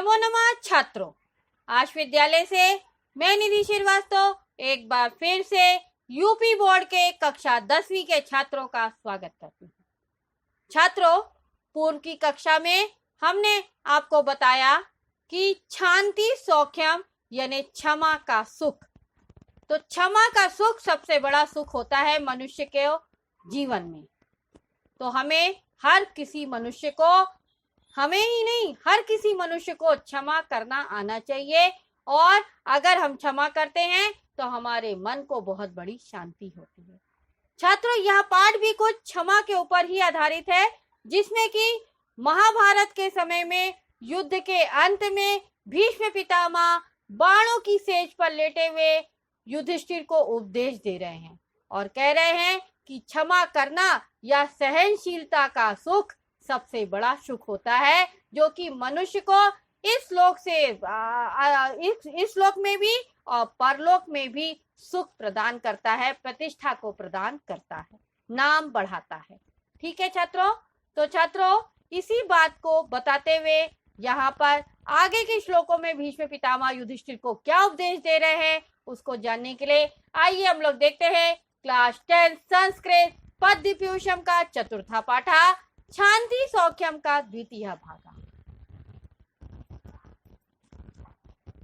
नमो नमः छात्रों, आज विद्यालय से मैं निधि श्रीवास्तव एक बार फिर से यूपी बोर्ड के कक्षा 10वीं के छात्रों का स्वागत करती हूँ। छात्रों, पूर्व की कक्षा में हमने आपको बताया कि शांति सौख्यम यानी क्षमा का सुख। तो क्षमा का सुख सबसे बड़ा सुख होता है मनुष्य के जीवन में। तो हमें हर किसी मनुष्य को, हमें ही नहीं हर किसी मनुष्य को क्षमा करना आना चाहिए, और अगर हम क्षमा करते हैं तो हमारे मन को बहुत बड़ी शांति होती है। छात्रों, यह पाठ भी कुछ क्षमा के ऊपर ही आधारित है, जिसमें कि महाभारत के समय में युद्ध के अंत में भीष्म पितामह बाणों की सेज पर लेटे हुए युधिष्ठिर को उपदेश दे रहे हैं और कह रहे हैं कि क्षमा करना या सहनशीलता का सुख सबसे बड़ा सुख होता है, जो कि मनुष्य को इस लोक से इस लोक में भी और परलोक में भी सुख प्रदान करता है, प्रतिष्ठा को प्रदान करता है, नाम बढ़ाता है। ठीक है छात्रों, तो छात्रों इसी बात को बताते हुए यहाँ पर आगे के श्लोकों में भीष्म पितामह युधिष्ठिर को क्या उपदेश दे रहे हैं उसको जानने के लिए आइए हम लोग देखते हैं क्लास 10 संस्कृत पद्य पीयूषम का चतुर्था पाठा शांति सौख्यम का द्वितीय भागा।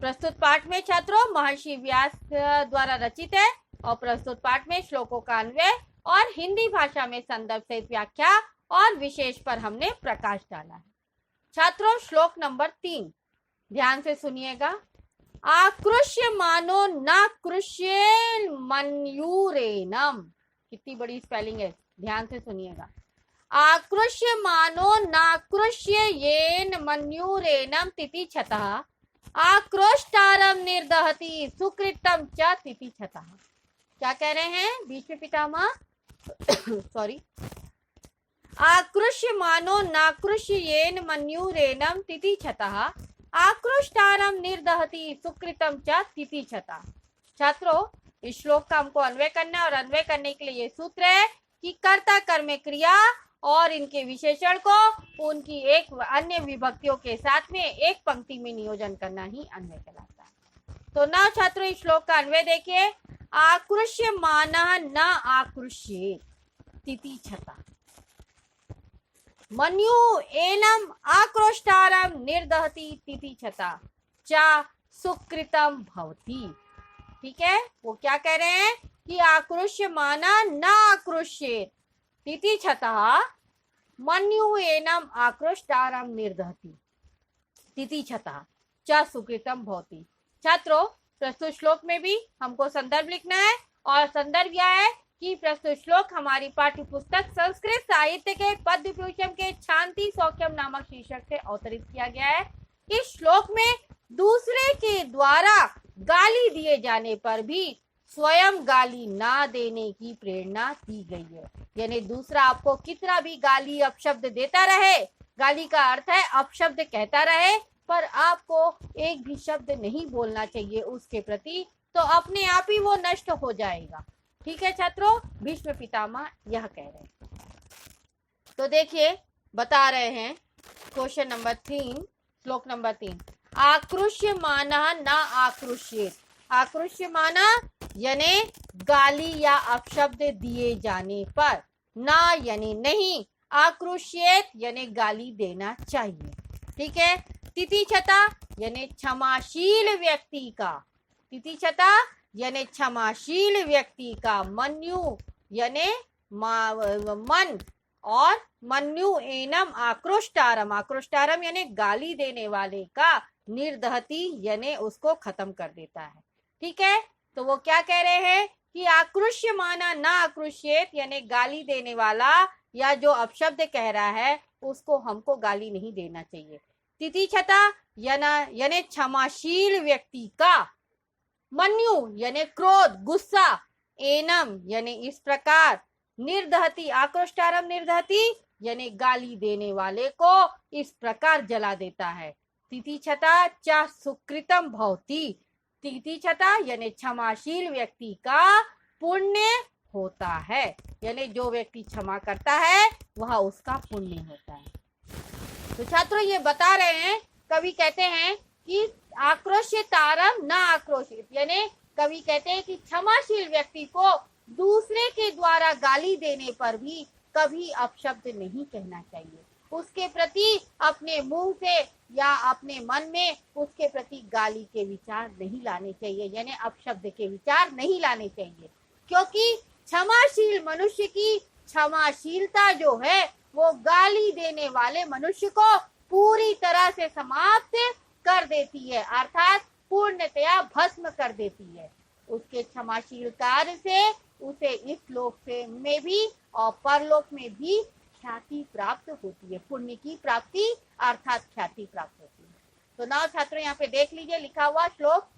प्रस्तुत पाठ में छात्रों महर्षि व्यास द्वारा रचित है और प्रस्तुत पाठ में श्लोकों का अन्वय और हिंदी भाषा में संदर्भ सहित व्याख्या और विशेष पर हमने प्रकाश डाला है। छात्रों, श्लोक नंबर 3 ध्यान से सुनिएगा। आकृष्य मानो न कृष्येन मन्यूरेनम। कितनी बड़ी स्पेलिंग है, ध्यान से सुनिएगा। आकृष्य मानो न कृष्य येन मन्यूरेनम तिथि छतः आक्रोष्टारम निर्दहति सुकृतम च तिथि छतः। क्या कह रहे हैं भीष्म पितामह? सॉरी, आकृष्य मानो नाकृष्य येन मन्यूरेनम तिथि छतः आक्रोष्टारम निर्दहति सुकृतम च तिथि छतः। छात्रों, इस श्लोक का हमको अन्वय करना है और अन्वय करने के लिए ये सूत्र है कि कर्ता कर्म क्रिया और इनके विशेषण को उनकी एक अन्य विभक्तियों के साथ में एक पंक्ति में नियोजन करना ही अन्वय कहलाता है। तो ना छात्रों, इस श्लोक का अन्वय देखिए। आकृष्य मानः न आकृष्येत तिथि छतः मन्यु एनम आक्रोष्टारम निर्दहति तिथि छतः च सुकृतम भवति। ठीक है, वो क्या कह रहे हैं कि आकृष्य माना न आकृष्येत तिथि छतः मन्यु एनम आक्रोष्टारम निर्दहति तिथि छतः च सुकृतम भवति। छात्रों, प्रस्तुत श्लोक में भी हमको संदर्भ लिखना है और संदर्भ यह है कि प्रस्तुत श्लोक हमारी पाठ्य पुस्तक संस्कृत साहित्य के पद्य पीयूषम के शांति सौख्यम नामक शीर्षक से अवतरित किया गया है। इस श्लोक में दूसरे के द्वारा गाली दिए जाने पर भी स्वयं गाली ना देने की प्रेरणा दी गई है। यानी दूसरा आपको कितना भी गाली अपशब्द देता रहे, गाली का अर्थ है अपशब्द कहता रहे, पर आपको एक भी शब्द नहीं बोलना चाहिए उसके प्रति, तो अपने आप ही वो नष्ट हो जाएगा। ठीक है छात्रों, भीष्म पितामह यह कह रहे हैं। तो देखिए बता रहे हैं क्वेश्चन नंबर 3 श्लोक नंबर 3। आकृष्य मानः न आकृष्येत। आकृष्य माना यानी गाली या अपशब्द दिए जाने पर, ना यानी नहीं, आकृष्येत यानी गाली देना चाहिए। ठीक है। तिथि छतः यानी क्षमाशील व्यक्ति का, तिथि छतः यानी क्षमाशील व्यक्ति का, मन्यु यानी मन, और मन्यु एनम आक्रोष्टारम, आक्रोष्टारम यानी गाली देने वाले का, निर्दहति यानी उसको खत्म कर देता है। ठीक है, तो वो क्या कह रहे हैं कि आकृष्य माना ना आकृष्येत यानी गाली देने वाला या जो अपशब्द कह रहा है उसको हमको गाली नहीं देना चाहिए। तिथि छतः यानी क्षमाशील व्यक्ति का, मन्यु यानी क्रोध गुस्सा, एनम यानी इस प्रकार, निर्दहति आक्रोष्टारम निर्दहति यानी गाली देने वाले को इस प्रकार जला देता है। तिथि छतः च सुकृतम भवति। तिथि छतः यानी क्षमाशील व्यक्ति का पुण्य होता है, यानी जो व्यक्ति क्षमा करता है वह उसका पुण्य होता है। तो छात्रों ये बता रहे हैं कवि कहते हैं कि आक्रोश्यतारम न आक्रोशित, यानी कवि कहते हैं कि क्षमाशील व्यक्ति को दूसरे के द्वारा गाली देने पर भी कभी अपशब्द नहीं कहना चाहिए। उसके प्रति अपने मुंह से या अपने मन में उसके प्रति गाली के विचार नहीं लाने चाहिए, यानी अपशब्द के विचार नहीं लाने चाहिए, क्योंकि क्षमाशील मनुष्य की क्षमाशीलता जो है वो गाली देने वाले मनुष्य को पूरी तरह से समाप्त कर देती है, अर्थात पूर्णतया भस्म कर देती है। उसके क्षमाशील कार्य से उसे इस लोक से में भी और परलोक में भी ख्याति प्राप्त होती है, पुण्य की प्राप्ति अर्थात ख्याति प्राप्त होती है। तो नाउ छात्रों यहाँ पे देख लीजिए लिखा हुआ श्लोक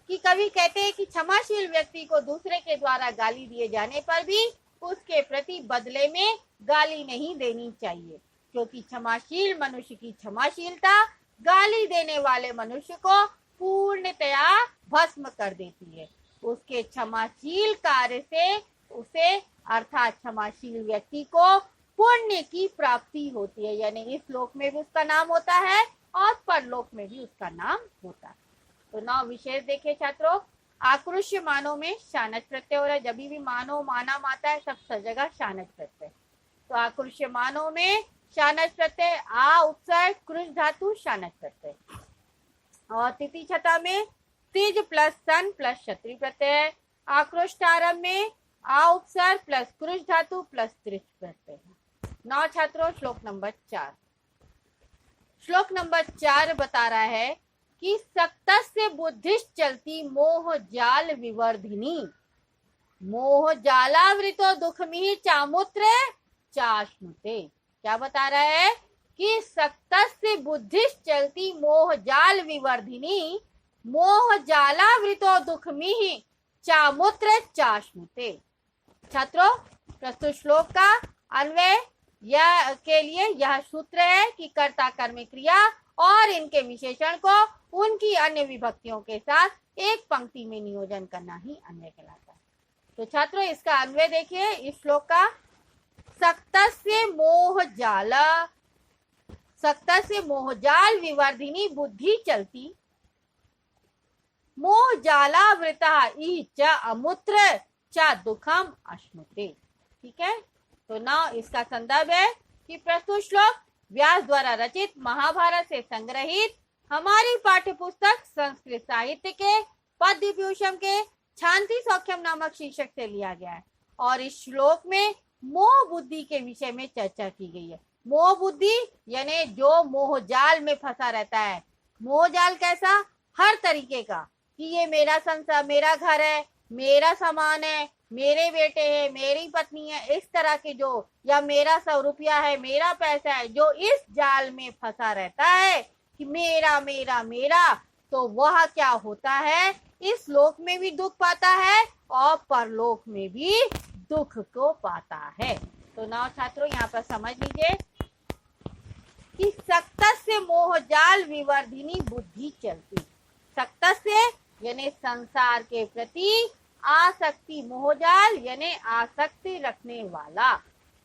कि कवि कहते हैं कि क्षमाशील व्यक्ति को दूसरे के द्वारा गाली दिए जाने पर भी उसके प्रति बदले में गाली नहीं देनी चाहिए, क्योंकि क्षमाशील मनुष्य की क्षमाशीलता गाली देने वाले मनुष्य को पूर्णतया भस्म कर देती है। उसके क्षमाशील कार्य से उसे अर्थात क्षमाशील व्यक्ति को पुण्य की प्राप्ति होती है, यानी इस लोक में भी उसका नाम होता है और परलोक में भी उसका नाम होता है। तो नौ विशेष देखिए छात्रों, आक्रोश्य मानव में शानच प्रत्यय हो रहा है, जब भी मानव माना माता है सब जगह शानच प्रत्यय। तो आक्रोश्य मानव में शानच प्रत्यय आ उपसर्ग कृष धातु शानच प्रत्यय, और तिथि छता में तिज प्लस सन प्लस क्षत्रि प्रत्यय, आक्रोष्टारंभ में आ उपसर्ग प्लस कृष धातु प्लस त्रिच प्रत्यय। नौ छात्रों श्लोक नंबर 4। श्लोक नंबर 4 बता रहा है कि सक्तस्य बुद्धिश्च चलती मोह जाल विवर्धिनी, मोह जालावृतो दुखमिहि चामुत्र चाश्नुते। क्या बता रहा है कि सक्तस्य बुद्धिश्च चलती मोह जाल विवर्धिनी, मोह जालावृतो दुखमिहि चामुत्र चाश्नुते। छात्रों प्रस्तुत श्लोक का अन्वय यह के लिए यह सूत्र है कि कर्ता कर्म क्रिया और इनके विशेषण को उनकी अन्य विभक्तियों के साथ एक पंक्ति में नियोजन करना ही अन्वय कहलाता है। तो छात्रों इसका अन्वय देखिए इस श्लोक का, सक्तस्य मोहजाल विवर्धिनी बुद्धि चलती, मोह जालावृता ई च अमुत्र च दुखम अश्नुते। ठीक है, तो ना इसका संदर्भ है कि प्रस्तुत श्लोक व्यास द्वारा रचित महाभारत से संग्रहित हमारी पाठ्य पुस्तक संस्कृत साहित्य के पद्यभूषण के शांति सौख्यम नामक शीर्षक से लिया गया है, और इस श्लोक में मोह बुद्धि के विषय में चर्चा की गई है। मोह बुद्धि यानी जो मोह जाल में फंसा रहता है। मोह जाल कैसा? हर तरीके का, कि ये मेरा संसार, मेरा घर है, मेरा सामान है, मेरे बेटे हैं, मेरी पत्नी है, इस तरह के जो, या मेरा 100 रुपया है, मेरा पैसा है, जो इस जाल में फंसा रहता है कि मेरा मेरा मेरा, तो वह क्या होता है, इस लोक में भी दुख पाता है और परलोक में भी दुख को पाता है। तो ना छात्रों यहाँ पर समझ लीजिए कि सक्तस्य मोह जाल विवर्धिनी बुद्धि चलती। सक्तस्य यानी संसार के प्रति आसक्ति, मोहजाल यानी आसक्ति रखने वाला।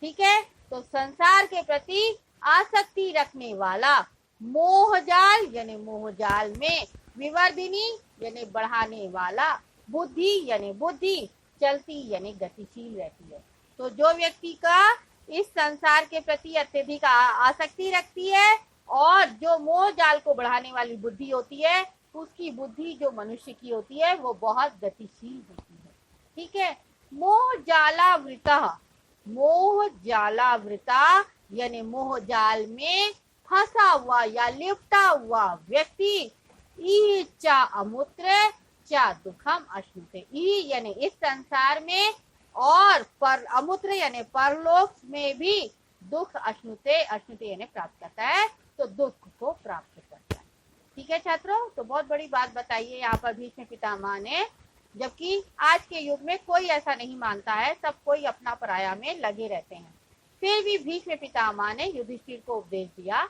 ठीक है, तो संसार के प्रति आसक्ति रखने वाला, मोहजाल यानी मोहजाल में, विवर्धिनी यानी बढ़ाने वाला, बुद्धि यानी बुद्धि, चलती यानी गतिशील रहती है। तो जो व्यक्ति का इस संसार के प्रति अत्यधिक आसक्ति रखती है और जो मोह जाल को बढ़ाने वाली बुद्धि होती है, उसकी बुद्धि जो मनुष्य की होती है वो बहुत गतिशील होती है। ठीक है, मोह जालावृता, मोह जालावृता यानी मोह जाल में फंसा हुआ या लिपटा हुआ व्यक्ति, ई चा अमुत्र चा दुखम अश्नुते, ई यानी इस संसार में और पर अमुत्र यानी परलोक में भी दुख अश्नुते, अश्नुते यानी प्राप्त करता है, तो दुख को प्राप्त करता है। ठीक है छात्रों, तो बहुत बड़ी बात बताइए यहाँ पर भीष्म पितामह ने, जबकि आज के युग में कोई ऐसा नहीं मानता है, सब कोई अपना पराया में लगे रहते हैं। फिर भी भीष्म पितामह ने युधिष्ठिर को उपदेश दिया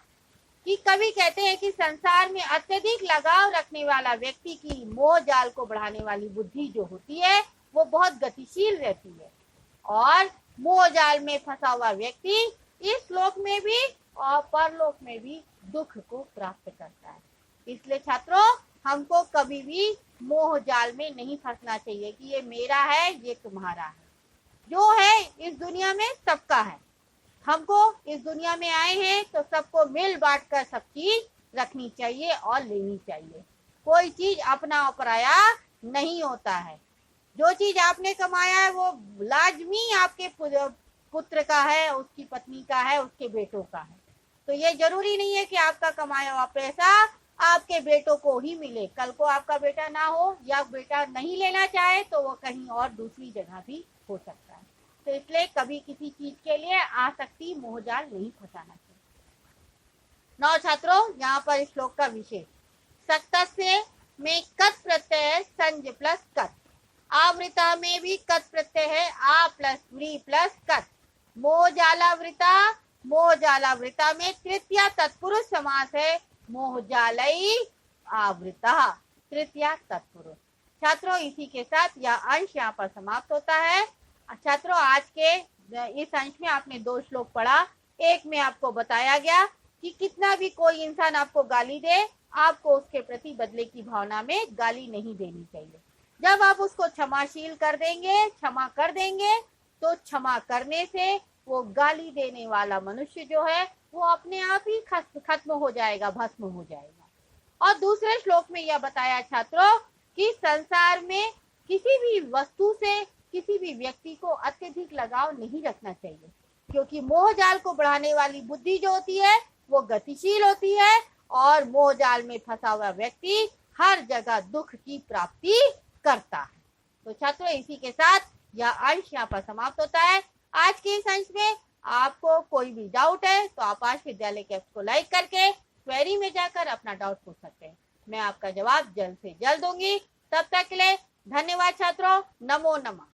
कि कवि कहते हैं कि संसार में अत्यधिक लगाव रखने वाला व्यक्ति की मोह जाल को बढ़ाने वाली बुद्धि जो होती है वो बहुत गतिशील रहती है, और मोह जाल में फंसा हुआ व्यक्ति इस लोक में भी और परलोक में भी दुख को प्राप्त करता है। इसलिए छात्रों, हमको कभी भी मोह जाल में नहीं फंसना चाहिए कि ये मेरा है, ये तुम्हारा है। जो है इस दुनिया में सबका है। हमको इस दुनिया में आए हैं तो सबको मिल बांट कर सब चीज रखनी चाहिए और लेनी चाहिए। कोई चीज अपना और पराया नहीं होता है। जो चीज आपने कमाया है वो लाजमी आपके पुत्र का है, उसकी पत्नी का है, उसके बेटों का है। तो ये जरूरी नहीं है कि आपका कमाया हुआ पैसा आपके बेटों को ही मिले। कल को आपका बेटा ना हो या बेटा नहीं लेना चाहे तो वो कहीं और दूसरी जगह भी हो सकता है। तो इसलिए कभी किसी चीज के लिए आसक्ति मोहजाल नहीं फंसाना चाहिए। नौ छात्रों, यहाँ पर श्लोक का विशेष सक्तस्य में कत प्रत्यय है, संज प्लस कत। आवृता में भी कत प्रत्यय है, आ प्लस व्री प्लस कत। मोहजालावृता, मोहजालावृता में तृतीया तत्पुरुष समास है, मोहजालई आवृता, तृतीया तत्पुरुष। छात्रों, इसी के साथ यह अंश यहाँ पर समाप्त होता है। छात्रों, आज के इस अंश में आपने 2 श्लोक पढ़ा। एक में आपको बताया गया कि कितना भी कोई इंसान आपको गाली दे, आपको उसके प्रति बदले की भावना में गाली नहीं देनी चाहिए। जब आप उसको क्षमाशील कर देंगे, क्षमा कर देंगे, तो क्षमा करने से वो गाली देने वाला मनुष्य जो है वो अपने आप ही खत्म हो जाएगा, भस्म हो जाएगा। और दूसरे श्लोक में यह बताया छात्रों कि संसार में किसी भी वस्तु से, किसी भी व्यक्ति को अत्यधिक लगाव नहीं रखना चाहिए, क्योंकि मोह जाल को बढ़ाने वाली बुद्धि जो होती है वो गतिशील होती है और मोह जाल में फंसा हुआ व्यक्ति हर जगह दुख की प्राप्ति करता है। तो छात्रों, इसी के साथ यह अंश यहाँ पर समाप्त होता है। आज के इस अंश में आपको कोई भी डाउट है तो आप आज विद्यालय के ऐप को लाइक करके क्वेरी में जाकर अपना डाउट पूछ सकते हैं। मैं आपका जवाब जल्द से जल्द दूंगी। तब तक के लिए धन्यवाद छात्रों। नमो नमः।